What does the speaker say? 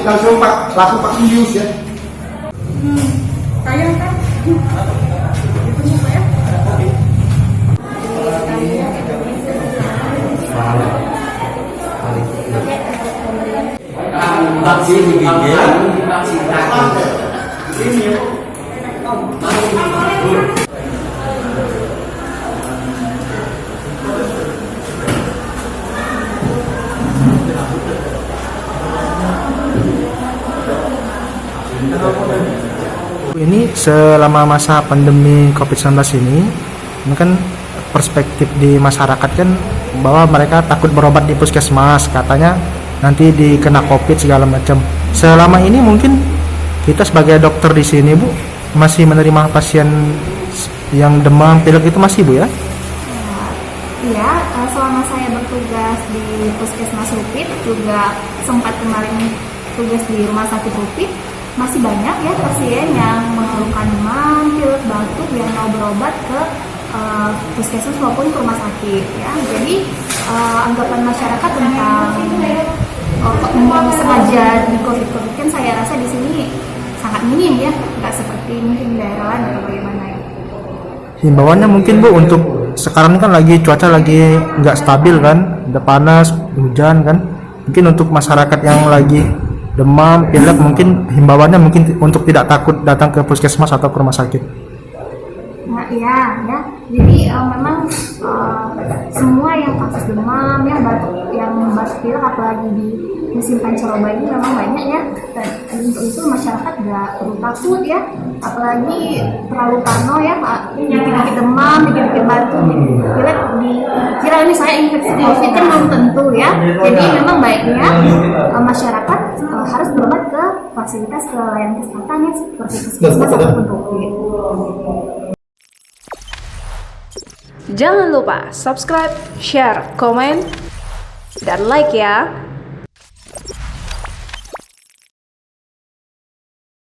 langsung pakai bius ya. Sayang kan? Itu muka ya? Vaksin digigit. Ini selama masa pandemi COVID-19 ini kan perspektif di masyarakat kan bahwa mereka takut berobat di puskesmas, katanya nanti dikena COVID segala macam. Selama ini mungkin kita sebagai dokter di sini Bu masih menerima pasien yang demam, pilek itu masih Bu ya? Iya, selama saya bertugas di Puskesmas Rupit juga sempat kemarin tugas di Rumah Sakit Rupit, masih banyak ya pasien yang mengeluhkan demam, pilek, batuk yang mau berobat ke puskesmas maupun ke rumah sakit ya. Jadi anggapan masyarakat tentang sengaja di COVID kan saya rasa di sini sangat minim ya, nggak seperti mungkin daerah lain atau bagaimana ya. Himbauannya mungkin Bu untuk sekarang kan lagi cuaca lagi nggak stabil kan, udah panas, hujan kan, mungkin untuk masyarakat yang lagi demam, pilek mungkin himbauannya mungkin untuk tidak takut datang ke puskesmas atau ke rumah sakit. Nah, iya ya. Jadi memang semua yang kasus demam, yang batuk pilek apalagi di musim pancaroba ini memang banyak ya. Dan untuk itu masyarakat nggak perlu takut ya. Apalagi terlalu parno ya, dikit-dikit demam, dikit-dikit batuk, pilek dikira ini saya infeksi COVID kan belum tentu ya. Jadi memang baiknya masyarakat harus berobat ke fasilitas layanan kesehatan ya seperti puskesmas ataupun Rupit. Jangan lupa subscribe, share, komen, dan like ya.